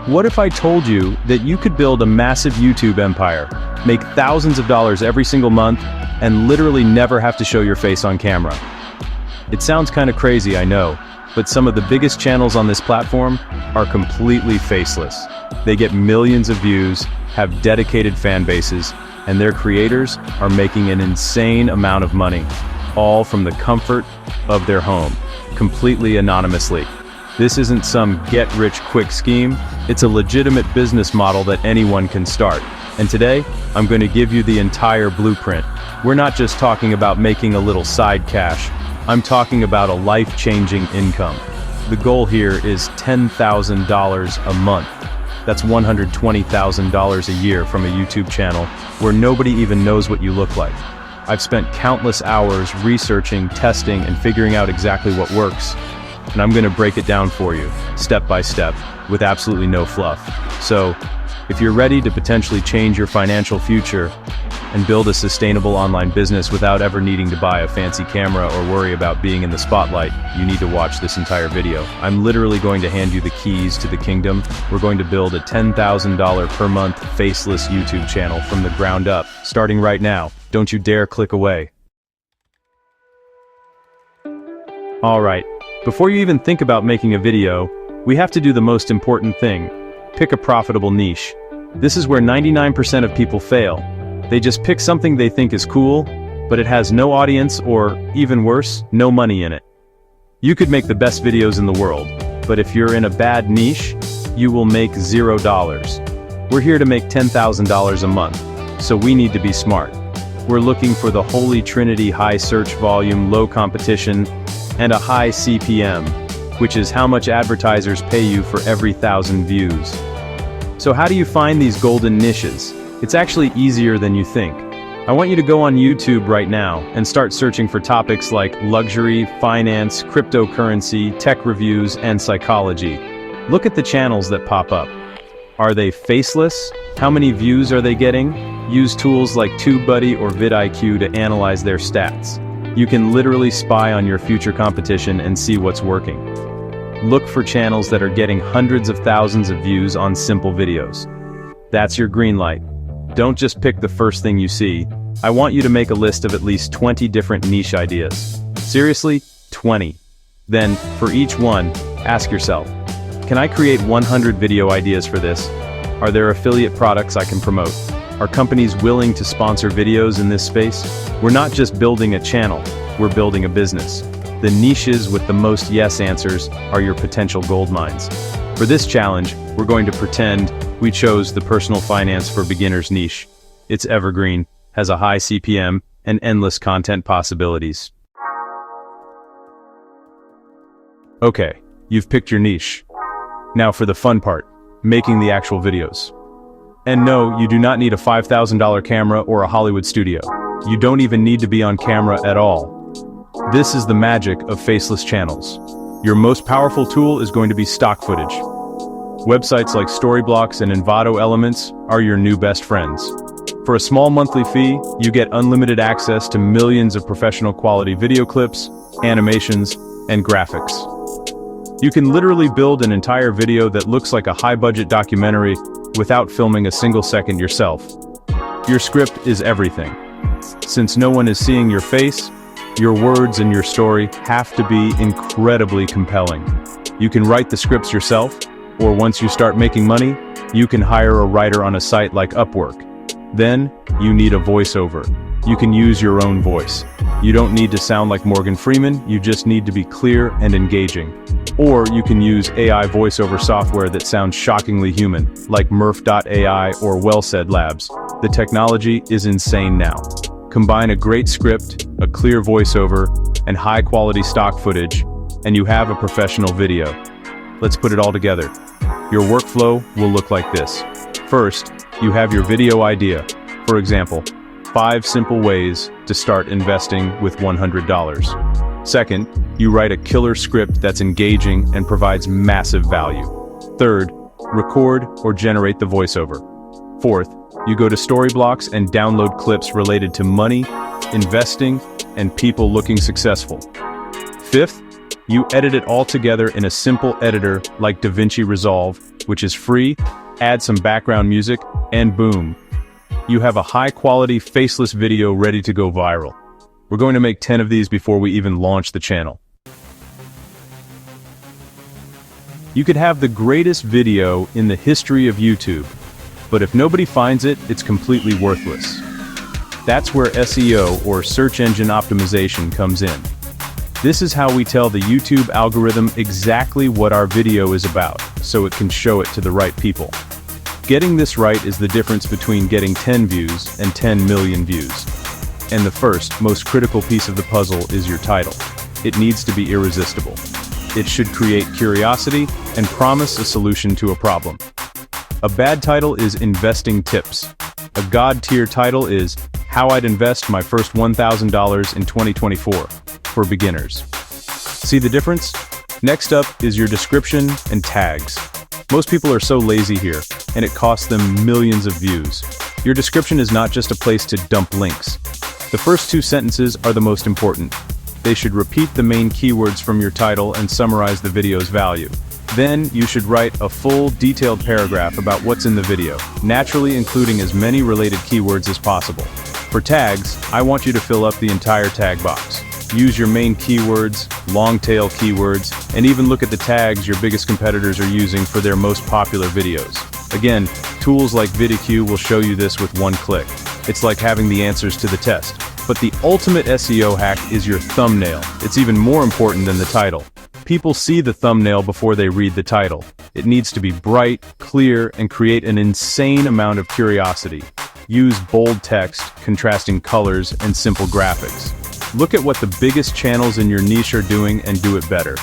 What if I told you that you could build a massive YouTube empire, make thousands of dollars every single month, and literally never have to show your face on camera? It sounds kind of crazy, I know, but some of the biggest channels on this platform are completely faceless. They get millions of views, have dedicated fan bases, and their creators are making an insane amount of money, all from the comfort of their home, completely anonymously. This isn't some get-rich-quick scheme, it's a legitimate business model that anyone can start. And today, I'm going to give you the entire blueprint. We're not just talking about making a little side cash, I'm talking about a life-changing income. The goal here is $10,000 a month. That's $120,000 a year from a YouTube channel where nobody even knows what you look like. I've spent countless hours researching, testing, and figuring out exactly what works. And I'm going to break it down for you, step by step, with absolutely no fluff. So, if you're ready to potentially change your financial future and build a sustainable online business without ever needing to buy a fancy camera or worry about being in the spotlight, you need to watch this entire video. I'm literally going to hand you the keys to the kingdom. We're going to build a $10,000 per month faceless YouTube channel from the ground up, starting right now. Don't you dare click away. Alright, before you even think about making a video, we have to do the most important thing. Pick a profitable niche. This is where 99% of people fail. They just pick something they think is cool, but it has no audience or, even worse, no money in it. You could make the best videos in the world, but if you're in a bad niche, you will make $0. We're here to make $10,000 a month, so we need to be smart. We're looking for the holy trinity: high search volume, low competition, and a high CPM, which is how much advertisers pay you for every 1,000 views. So how do you find these golden niches? It's actually easier than you think. I want you to go on YouTube right now and start searching for topics like luxury, finance, cryptocurrency, tech reviews, and psychology. Look at the channels that pop up. Are they faceless? How many views are they getting? Use tools like TubeBuddy or vidIQ to analyze their stats. You can literally spy on your future competition and see what's working. Look for channels that are getting hundreds of thousands of views on simple videos. That's your green light. Don't just pick the first thing you see. I want you to make a list of at least 20 different niche ideas. Seriously, 20. Then, for each one, ask yourself, can I create 100 video ideas for this? Are there affiliate products I can promote? Are companies willing to sponsor videos in this space? We're not just building a channel, we're building a business. The niches with the most yes answers are your potential gold mines. For this challenge, we're going to pretend we chose the personal finance for beginners niche. It's evergreen, has a high CPM, and endless content possibilities. Okay, you've picked your niche. Now for the fun part, making the actual videos. And no, you do not need a $5,000 camera or a Hollywood studio. You don't even need to be on camera at all. This is the magic of faceless channels. Your most powerful tool is going to be stock footage. Websites like Storyblocks and Envato Elements are your new best friends. For a small monthly fee, you get unlimited access to millions of professional quality video clips, animations, and graphics. You can literally build an entire video that looks like a high-budget documentary without filming a single second yourself. Your script is everything. Since no one is seeing your face, your words and your story have to be incredibly compelling. You can write the scripts yourself, or once you start making money, you can hire a writer on a site like Upwork. Then, you need a voiceover. You can use your own voice. You don't need to sound like Morgan Freeman, you just need to be clear and engaging. Or you can use AI voiceover software that sounds shockingly human, like Murph.ai or Wellsaid Labs. The technology is insane now. Combine a great script, a clear voiceover, and high-quality stock footage, and you have a professional video. Let's put it all together. Your workflow will look like this. First, you have your video idea. For example, 5 simple ways to start investing with $100. Second, you write a killer script that's engaging and provides massive value. Third, record or generate the voiceover. Fourth, you go to Storyblocks and download clips related to money, investing, and people looking successful. Fifth, You edit it all together in a simple editor like DaVinci Resolve, which is free, add some background music, and boom. You have a high-quality, faceless video ready to go viral. We're going to make 10 of these before we even launch the channel. You could have the greatest video in the history of YouTube, but if nobody finds it, it's completely worthless. That's where SEO, or search engine optimization, comes in. This is how we tell the YouTube algorithm exactly what our video is about, so it can show it to the right people. Getting this right is the difference between getting 10 views and 10 million views. And the first, most critical piece of the puzzle is your title. It needs to be irresistible. It should create curiosity and promise a solution to a problem. A bad title is investing tips. A God-tier title is How I'd Invest My First $1,000 in 2024 for beginners. See the difference? Next up is your description and tags. Most people are so lazy here, and it costs them millions of views. Your description is not just a place to dump links. The first 2 sentences are the most important. They should repeat the main keywords from your title and summarize the video's value. Then, you should write a full, detailed paragraph about what's in the video, naturally including as many related keywords as possible. For tags, I want you to fill up the entire tag box. Use your main keywords, long-tail keywords, and even look at the tags your biggest competitors are using for their most popular videos. Again, tools like VidIQ will show you this with one click. It's like having the answers to the test. But the ultimate SEO hack is your thumbnail. It's even more important than the title. People see the thumbnail before they read the title. It needs to be bright, clear, and create an insane amount of curiosity. Use bold text, contrasting colors, and simple graphics. Look at what the biggest channels in your niche are doing and do it better.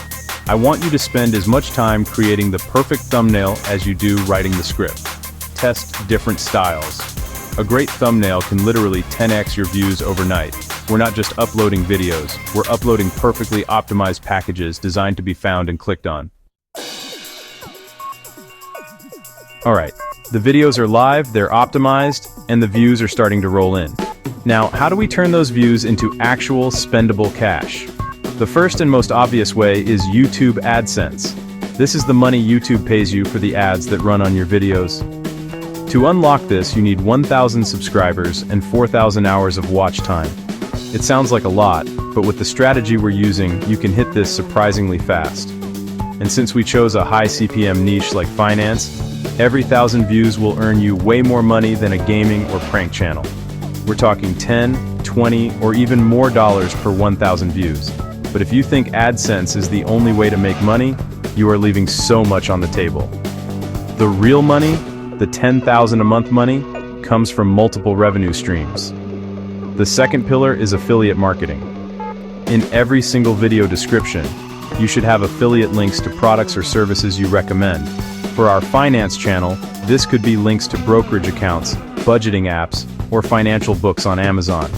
I want you to spend as much time creating the perfect thumbnail as you do writing the script. Test different styles. A great thumbnail can literally 10x your views overnight. We're not just uploading videos, we're uploading perfectly optimized packages designed to be found and clicked on. Alright, the videos are live, they're optimized, and the views are starting to roll in. Now, how do we turn those views into actual spendable cash? The first and most obvious way is YouTube AdSense. This is the money YouTube pays you for the ads that run on your videos. To unlock this, you need 1,000 subscribers and 4,000 hours of watch time. It sounds like a lot, but with the strategy we're using, you can hit this surprisingly fast. And since we chose a high CPM niche like finance, every 1,000 views will earn you way more money than a gaming or prank channel. We're talking 10, 20, or even more dollars per 1,000 views. But if you think AdSense is the only way to make money, you are leaving so much on the table. The real money, the $10,000 a month money, comes from multiple revenue streams. The second pillar is affiliate marketing. In every single video description, you should have affiliate links to products or services you recommend. For our finance channel, this could be links to brokerage accounts, budgeting apps, or financial books on Amazon.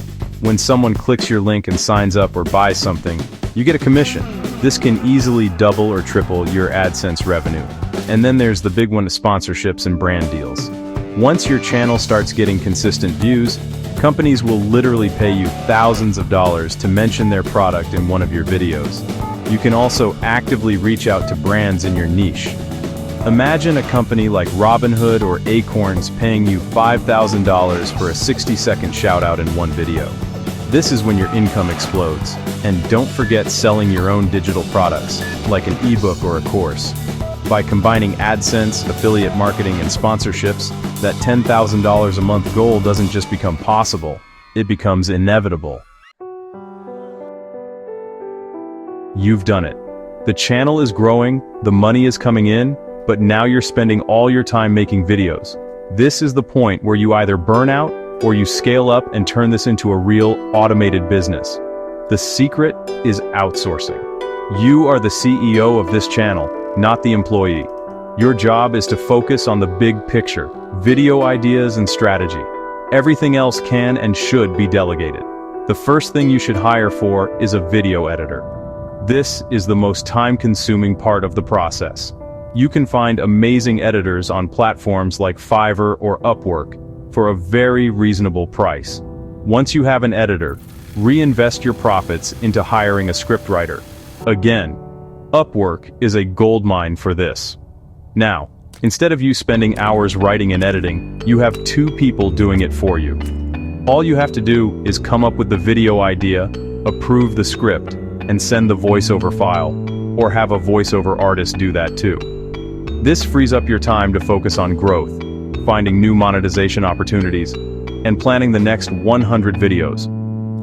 When someone clicks your link and signs up or buys something, you get a commission. This can easily double or triple your AdSense revenue. And then there's the big one of sponsorships and brand deals. Once your channel starts getting consistent views, companies will literally pay you thousands of dollars to mention their product in one of your videos. You can also actively reach out to brands in your niche. Imagine a company like Robinhood or Acorns paying you $5,000 for a 60-second shout-out in one video. This is when your income explodes. And don't forget selling your own digital products, like an ebook or a course. By combining AdSense, affiliate marketing, and sponsorships, that $10,000 a month goal doesn't just become possible, it becomes inevitable. You've done it. The channel is growing, the money is coming in, but now you're spending all your time making videos. This is the point where you either burn out or you scale up and turn this into a real automated business. The secret is outsourcing. You are the CEO of this channel, not the employee. Your job is to focus on the big picture, video ideas and strategy. Everything else can and should be delegated. The first thing you should hire for is a video editor. This is the most time-consuming part of the process. You can find amazing editors on platforms like Fiverr or Upwork for a very reasonable price. Once you have an editor, reinvest your profits into hiring a scriptwriter. Again, Upwork is a goldmine for this. Now, instead of you spending hours writing and editing, you have 2 people doing it for you. All you have to do is come up with the video idea, approve the script, and send the voiceover file, or have a voiceover artist do that too. This frees up your time to focus on growth, finding new monetization opportunities, and planning the next 100 videos.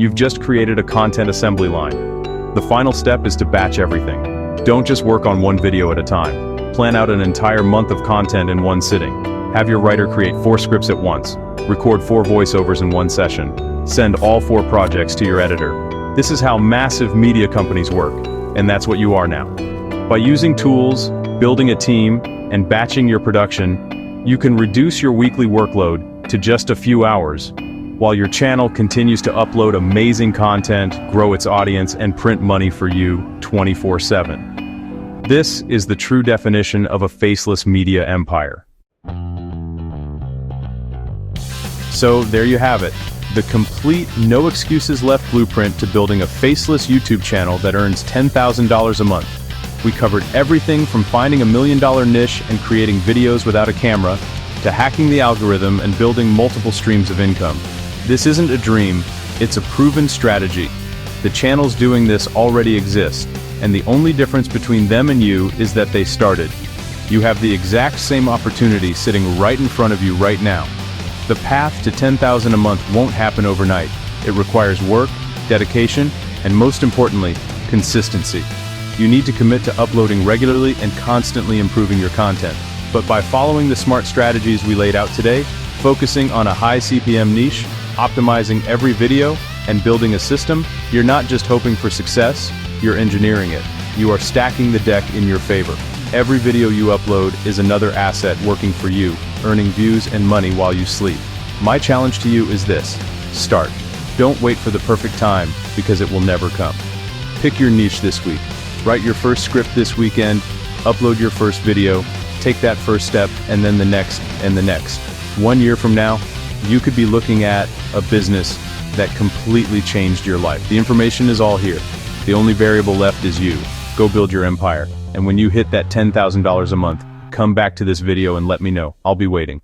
You've just created a content assembly line. The final step is to batch everything. Don't just work on one video at a time. Plan out an entire month of content in one sitting. Have your writer create 4 scripts at once. Record 4 voiceovers in one session. Send all 4 projects to your editor. This is how massive media companies work, and that's what you are now. By using tools, building a team, and batching your production, you can reduce your weekly workload to just a few hours, while your channel continues to upload amazing content, grow its audience, and print money for you 24/7. This is the true definition of a faceless media empire. So there you have it, the complete no excuses left blueprint to building a faceless YouTube channel that earns $10,000 a month. We covered everything from finding a $1 million niche and creating videos without a camera, to hacking the algorithm and building multiple streams of income. This isn't a dream, it's a proven strategy. The channels doing this already exist, and the only difference between them and you is that they started. You have the exact same opportunity sitting right in front of you right now. The path to $10,000 a month won't happen overnight. It requires work, dedication, and most importantly, consistency. You need to commit to uploading regularly and constantly improving your content. But by following the smart strategies we laid out today, focusing on a high CPM niche, optimizing every video, and building a system, you're not just hoping for success, you're engineering it. You are stacking the deck in your favor. Every video you upload is another asset working for you, earning views and money while you sleep. My challenge to you is this: start. Don't wait for the perfect time, because it will never come. Pick your niche this week. Write your first script this weekend, upload your first video, take that first step, and then the next, and the next. 1 year from now, you could be looking at a business that completely changed your life. The information is all here. The only variable left is you. Go build your empire. And when you hit that $10,000 a month, come back to this video and let me know. I'll be waiting.